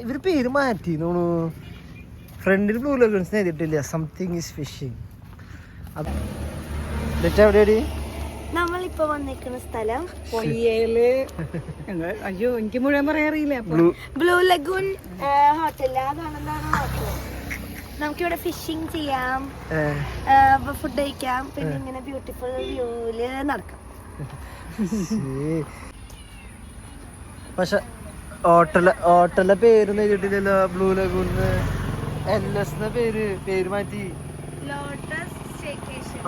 ഇവര് പേര് മാറ്റി തോന്നുന്നു. ഫ്രണ്ടിൽ ബ്ലൂ ലഗൂൺസ് എഴുതിയിട്ടില്ല. Something is fishing. എവിടെയാടി നമ്മളിപ്പോ വന്നിരിക്കുന്ന സ്ഥലം? അയ്യോ, എനിക്ക് മുഴുവൻ പറയാറിയില്ല. Blue lagoon hotel. അതാണെന്താണ് ഹോട്ടൽ. നമുക്കിവിടെ ഫിഷിംഗ് ചെയ്യാം, ഫുഡ് കഴിക്കാം, പിന്നെ ഇങ്ങനെ ബ്യൂട്ടിഫുൾ വ്യൂല് നടക്കാം. പക്ഷെ ഹോട്ടലിലെ പേര് എഴുതിയിട്ടില്ലല്ലോ. ബ്ലൂ ലഗൂണ് LS പേര് മാറ്റി. Lotus staycation.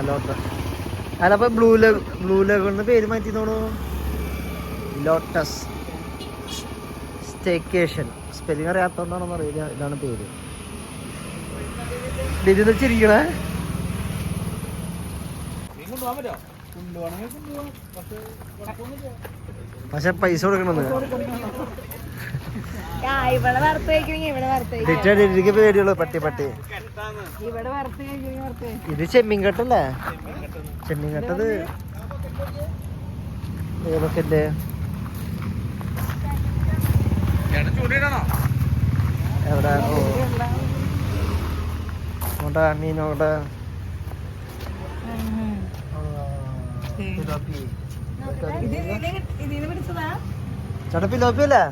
ലോട്ടസ്. അതപ്പോ ബ്ലൂ ലഗൂണ് പേര് മാറ്റി തോന്നുന്നു. Lotus staycation. സ്പെല്ലിംഗ് അറിയാത്തോണ്ടാണെന്ന് അറിയില്ല. ഇതാണ് പേര്. ഇതിന്ന് ചിരിക്കണേ. പക്ഷെ പൈസ കൊടുക്കണമെന്ന് പേടിയുള്ളൂ. പട്ടി ഇത് ചെമ്മീൻകെട്ടല്ലേ? ചെമ്മീൻകെട്ടത് ഏതൊക്കെ എവിടെ? ഓടാ മീനോടാ. ചേട്ടാ പിലോപ്പി അല്ലേ?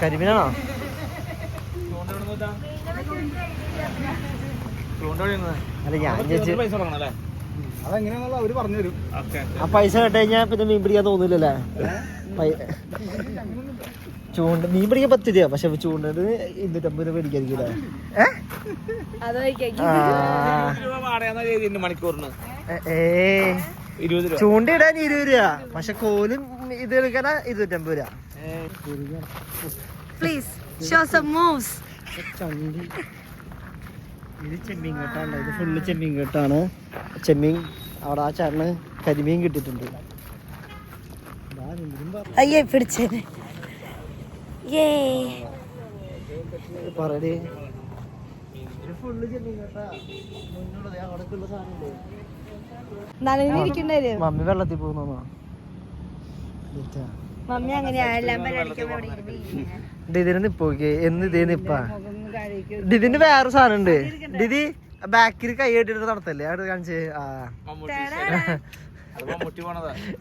കരിമീനാണോ? അല്ല ഞാൻ ആ പൈസ കേട്ട് കഴിഞ്ഞാ പിന്നെ മീൻ പിടിക്കാൻ തോന്നില്ലല്ലേ? മീൻ പിടിക്കാൻ പറ്റില്ല. പക്ഷെ ചൂണ്ടത് 250 രൂപ മേടിക്കാതിരിക്കില്ല. ചൂണ്ടയിടാൻ 20 രൂപ. പക്ഷെ കോലും ഇത് എടുക്കാനാ 250 രൂപ. ഇത് ചെമ്മീൻ കെട്ടാണ്. ഇത് ഫുള്ള് ചെമ്മീൻ കെട്ടാണ്. ചെമ്മീൻ അവിടെ ആ ചേട്ടന് കരിമീൻ കിട്ടിയിട്ടുണ്ട്. അയ്യേ പിടിച്ചത് പറയേ. ഫുള്ള് ചെമ്മീൻ കേട്ടാ. മുന്നോട്ട് അവിടേക്കുള്ള സാധനമില്ലേ? മമ്മി വെള്ളത്തിൽ പോകുന്നോ? മമ്മി അങ്ങനെയാ. ഡിതിന് നിപ്പോക്കെ എന്ന് ഇതേ നിപ്പാ. ഡിതിന് വേറെ സാധനം ഉണ്ട്. ഡിതി ബാക്കിൽ കൈ കെട്ടിട്ട് നടത്തല്ലേ? അവിടെ കാണിച്ച്.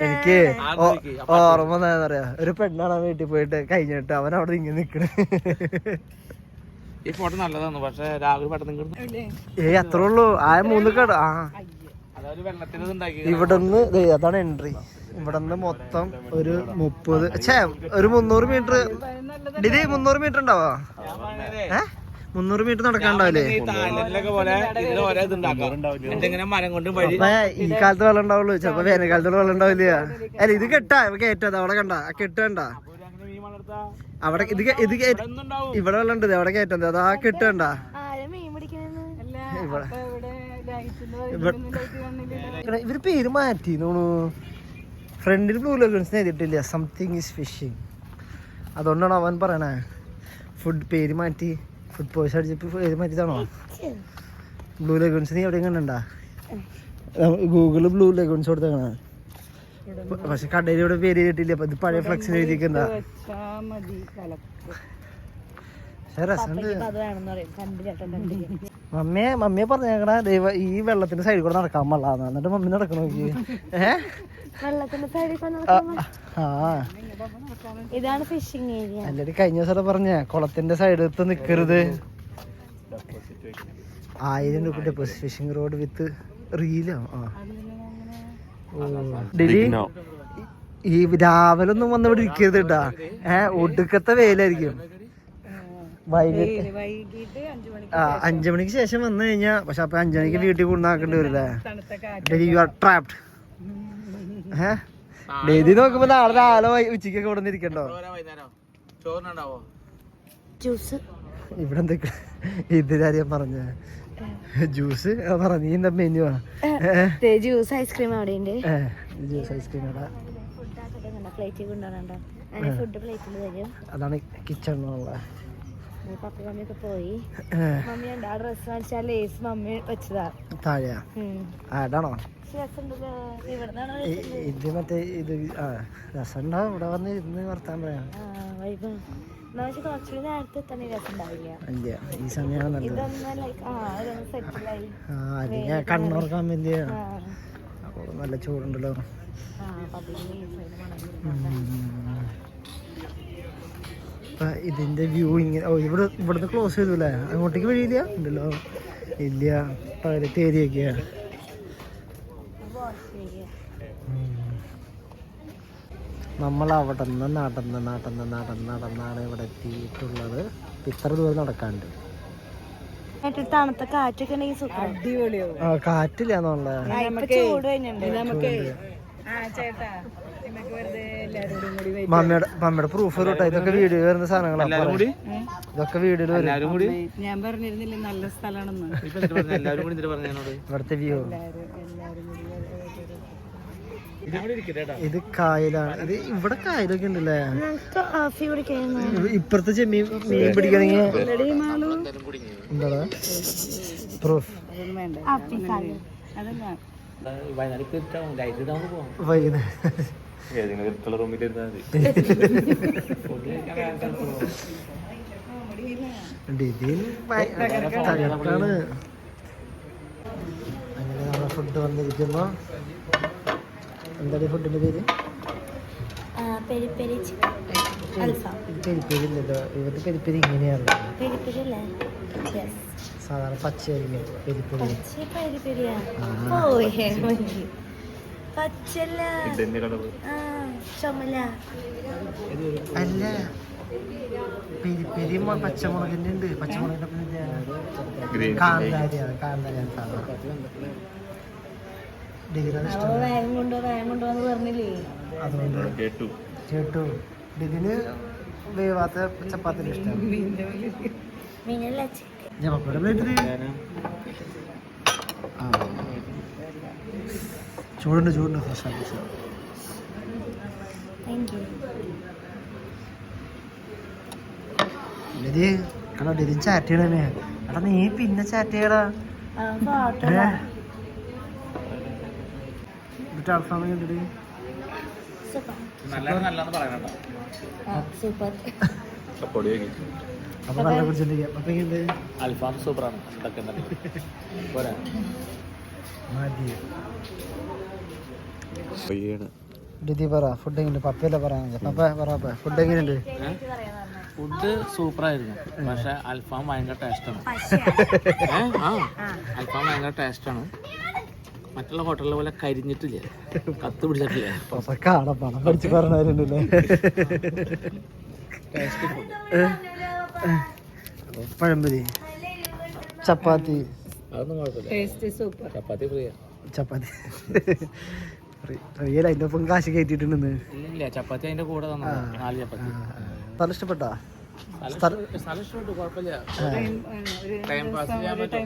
എനിക്ക് ഓർമ്മ എന്താ ഒരു പെണ്ണാണ് വീട്ടിൽ പോയിട്ട് കഴിഞ്ഞിട്ട് അവൻ അവിടെ ഇങ്ങനെ നിക്കണേ. ഈ ഫോട്ടോ നല്ലതാണ്. പക്ഷെ രാവിലെ പെട്ടെന്ന് അത്രേ ഉള്ളൂ. 3 കട. ഇവിടുന്ന് അതാണ് എൻട്രി. ഇവിടുന്ന് മൊത്തം ഒരു 300 മീറ്റർ. ഡിതി 300 മീറ്റർ ഉണ്ടാവോ? 300 മീറ്റർ നടക്കാണ്ടാവില്ലേ? ഈ കാലത്ത് വെള്ളം ഉണ്ടാവുള്ളൂ. ചിലപ്പോ വേനൽക്കാലത്ത് വെള്ളം ഉണ്ടാവില്ല. അല്ല ഇത് കയറ്റത് അവിടെ കണ്ട. കെട്ടണ്ട അവിടെ. ഇത് ഇവിടെ വെള്ളം ഉണ്ട്. അവിടെ കയറ്റത് അതാ കെട്ടണ്ട. ഇവര് പേര് മാറ്റി തോന്നുന്നു. ഫ്രണ്ടിൽ ബ്ലൂ ലഗൂൺസ് എഴുതിയിട്ടില്ല. Something is fishing. അതുകൊണ്ടാണ് അവൻ പറയണേ ഫുഡ് പേര് മാറ്റി. ഫുഡ് പോയ്സ് അടിച്ചപ്പോ പേര് മാറ്റിയതാണോ? ബ്ലൂ ലഗൂൺസ് നീ എവിടെയും കണ്ടാ? ഗൂഗിള് ബ്ലൂ ലഗൂൺസ് കൊടുത്തേക്കണ. പക്ഷെ കടയിൽ ഇവിടെ പേര് ചെയ്തിട്ടില്ല. അപ്പൊ ഇത് പഴയ ഫ്ലക്സിൽ എഴുതിക്കുന്ന. മമ്മിയെ പറഞ്ഞേക്കണ ദൈവ ഈ വെള്ളത്തിന്റെ സൈഡിൽ കൂടെ നടക്കാൻ പാടില്ല. എന്നിട്ട് മമ്മി നടക്കണ നോക്കി. ഇതാണ് ഫിഷിംഗ് ഏരിയ. അല്ലടി കഴിഞ്ഞ ദിവസം പറഞ്ഞ കുളത്തിന്റെ സൈഡത്ത് നിക്കരുത്. 1000 രൂപ ഡെപ്പോസിറ്റ്. ഫിഷിംഗ് റോഡ് വിത്ത് റീലോ? ഡിലി ഈ രാവിലെ ഒന്നും വന്ന് ഇവിടെ ഇരിക്കരുത് കേട്ടാ. ഒടുക്കത്തെ വെയിലായിരിക്കും. വൈകിട്ട് 5 മണിക്ക് ശേഷം വന്നു കഴിഞ്ഞാ. പക്ഷെ അപ്പൊ 5 മണിക്ക് വീട്ടിൽ കൊണ്ടാക്കേണ്ടി വരില്ലേ? You are trapped. ഡെയിലി നോക്കുമ്പോ നാളെ രാവിലെ ഉച്ചക്കൊക്കെ ഇവിടെ ഇരിക്കണ്ടോ? ഇവിടെ എന്തൊക്കെ ഇതിലാരെയും പറഞ്ഞ ജ്യൂസ് പറഞ്ഞ എന്താ മെനുവാ? ജ്യൂസ് ഐസ്ക്രീം അവിടെ ഉണ്ട്. ജ്യൂസ് ഐസ്ക്രീം അതാണ് കിച്ചണിലുള്ള പപ്പ മമ്മിയൊക്കെ പോയി. മമ്മി ഉണ്ട് ആ ഡ്രസ് വാങ്ങിച്ചാൽ ലേസ് മമ്മി വെച്ചതാ താഴെയാ ആടാണോ രസമുണ്ടല്ലോ. ഇവിടുന്നാണ് ഇത് മറ്റേ ഇത് രസമുണ്ടാവും ഇവിടെ വന്ന് ഇരുന്ന് വർത്താൻ പറയാം. കുറച്ചുകൂടി നേരത്തെ തന്നെ രസം ഉണ്ടാവില്ല. ഇല്ല ഈ സമയമാണ് നല്ലത്. ഇതൊന്നും ലൈക്ക് സെറ്റിലായി. അല്ലെങ്കിൽ കണ്ണോർക്കാൻ വലിയ നല്ല ചൂടുണ്ടല്ലോ. ഇതിന്റെ വ്യൂ ഇങ്ങനെ ഇവിടുന്ന് ക്ലോസ് ചെയ്തല്ലേ? അങ്ങോട്ടേക്ക് വഴിയില്ല ഉണ്ടല്ലോ. ഇല്ല ടോയ്ലറ്റ് ഏരിയ ഒക്കെയാ. നമ്മൾ അവിടെ നിന്ന് നടന്നാണ് ഇവിടെ എത്തിയിട്ടുള്ളത്. ഇത്ര ദൂരം നടക്കാണ്ട്. തണുത്ത കാറ്റൊക്കെ ഉണ്ടെങ്കിൽ സുഖം. അടിപൊളിയോ. കാറ്റില്ലാന്നുള്ള ചൂട് കഴിഞ്ഞിട്ടുണ്ട്. മമ്മിയുടെ പ്രൂഫ് വരട്ടെ. ഇതൊക്കെ വീഡിയോ വരുന്ന സാധനങ്ങളാണ്. ഇതൊക്കെ വീഡിയോയിൽ വരും. ഞാൻ പറഞ്ഞിരുന്നില്ലേ നല്ല സ്ഥലമാണെന്ന്. ഇവിടുത്തെ വ്യൂ. ഇത് കായലാണ്. ഇത് ഇവിടെ കായലൊക്കെ ഉണ്ടല്ലേ? ഇപ്പുറത്തെ ചെമ്മീൻ മീൻ പിടിക്കണമെങ്കിൽ എന്താ പ്രൂഫ് തകർക്കാണ്. അങ്ങനെ നമ്മളെ ഫുഡ് വന്നിരിക്കുന്നു. എന്താണ് ഫുഡിന്റെ പേര്? പെരിപ്പെരി പെരിപ്പെരില്ലല്ലോ. ഇവിടുത്തെ പെരിപ്പെരി ഇങ്ങനെയാണ്. സാധാരണ പച്ചയായിരിക്കും പെരിപ്പെരി. അല്ല പെരിപ്പെരി പച്ചമുളകിന്റെ ഉണ്ട്. പച്ചമുളകിന്റെ കാന്താരിയാണ്. കാന്താരിയാണ് സാധാരണ. അതുകൊണ്ട് കേട്ടു. ഇതിന് വേവാത്ത ചപ്പാത്തിന് ഇഷ്ടമാണ്. ചൂടുണ്ട് ഫ്രഷ്. കണ്ടോ ഇതിന് ചാറ്റ് ചെയ്യണേ. എടാ നീ പിന്നെ ചാറ്റ് ചെയ്യടാ. അൽഫാം കണ്ടിട്ട് അപ്പൊ നല്ല കുറിച്ചിട്ടിരിക്കാം. അപ്പൊ എങ്ങനെയുണ്ട്? അൽഫാം സൂപ്പറാണ്. ഡിതി പറ ഫുഡ് എങ്ങനെയുണ്ട്? പപ്പയല്ലേ പറയാൻ. പപ്പ പറ ഫുഡ് എങ്ങനെയുണ്ട്? ഫുഡ് സൂപ്പറായിരുന്നു. പക്ഷെ അൽഫാം ഭയങ്കര ടേസ്റ്റാണ്. അൽഫാം ഭയങ്കര ടേസ്റ്റാണ്. മറ്റുള്ള ഹോട്ടലിലെ പോലെ കരിഞ്ഞിട്ടില്ല, കത്ത് പിടിച്ചിട്ടില്ല. പണം പഠിച്ച് പറഞ്ഞവരുണ്ടല്ലേ. പഴംപൊരി, ചപ്പാത്തി, അതൊന്നും കുഴപ്പമില്ല. ചപ്പാത്തി ഫ്രീയാ. ചപ്പാത്തി റിയൽ അതിന്റെ ഒപ്പം കാശ് കയറ്റിട്ടുണ്ടെന്ന്. ഇല്ല, ചപ്പാത്തി അതിന്റെ കൂടെ തന്നെ 4 ചപ്പാത്തി. സ്ഥലം ഇഷ്ടപ്പെട്ടാ? സ്ഥലം ഇഷ്ടപ്പെട്ടു, കുഴപ്പമില്ല. ടൈം പാസ് ചെയ്യാൻ പറ്റും.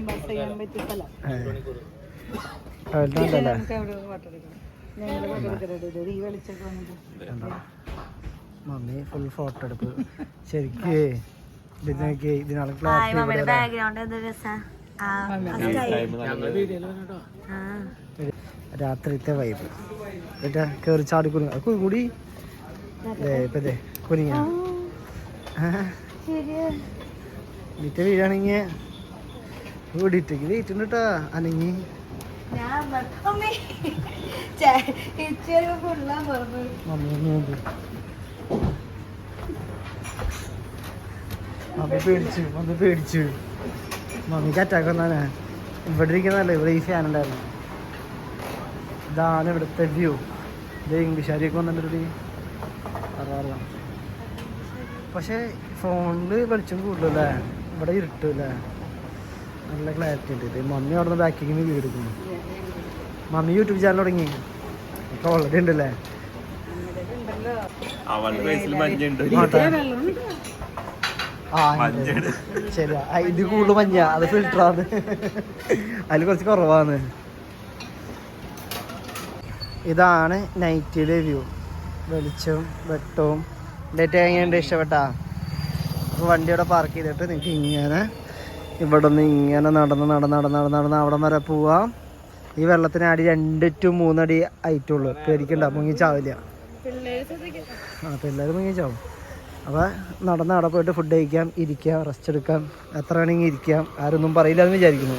മമ്മി ഫുൾ ഫോട്ടോ എടുപ്പ്. ശരിക്ക് ഇതിനാണ് രാത്രിത്തെ വൈബ്. കേറി ചാടി കൂടി കുനിങ്ങ വീട്ടിൽ വീഴാണെങ്കിൽ വീടിട്ടേക്ക് വെയിറ്റ് ഉണ്ട് കേട്ടോ. അനങ്ങി മമ്മി പേടിച്ചു. മമ്മിക്ക് അറ്റാക്ക് വന്നാണ്. ഇവിടെ ഇരിക്കുന്നല്ലേ, ഇവിടെ ഈ ഫാൻ ഉണ്ടായിരുന്നു. ഇതാണ് ഇവിടുത്തെ വ്യൂ. ഇത് ഇംഗ്ലീഷുകാരിയൊക്കെ വന്നിട്ടൊരു അറിയാം. പക്ഷെ ഫോണിൽ വെളിച്ചം കൂടുതലല്ലേ, ഇവിടെ ഇരുട്ടല്ലേ, നല്ല ക്ലാരിറ്റി ഉണ്ട്. മമ്മി അവിടെ നിന്ന് ബാക്കിൽ വീഡിയോ എടുക്കുന്നു. മമ്മി യൂട്യൂബ് ചാനൽ തുടങ്ങി. ഇപ്പൊ ഓൾറെഡി ഉണ്ടല്ലേ. ശരിയാ, ഇത് കൂടുതൽ മഞ്ഞ, അത് ഫിൽറ്ററാണ്. അതിൽ കുറച്ച് കുറവാണ്. ഇതാണ് നൈറ്റിലെ വ്യൂ. വെളിച്ചവും വെട്ടവും. ഡേറ്റ് എങ്ങനെയുണ്ട്? ഇഷ്ടപ്പെട്ടാ? അപ്പോൾ വണ്ടി അവിടെ പാർക്ക് ചെയ്തിട്ട് നിങ്ങൾക്ക് ഇങ്ങനെ ഇവിടെ നിന്ന് ഇങ്ങനെ നടന്ന് അവിടം വരെ പോവാം. ഈ വെള്ളത്തിന് അടി 2 to 3 അടി ആയിട്ടുള്ളൂ. പേടിക്കണ്ട, മുങ്ങി ചാവില്ല. പിള്ളേർ മുങ്ങി ചാവും. അപ്പോൾ നടന്ന് അവിടെ പോയിട്ട് ഫുഡ് കഴിക്കാം, ഇരിക്കാം, റെസ്റ്റ് എടുക്കാം, എത്ര വേണമെങ്കിൽ ഇരിക്കാം. ആരൊന്നും പറയില്ല എന്ന് വിചാരിക്കുന്നു.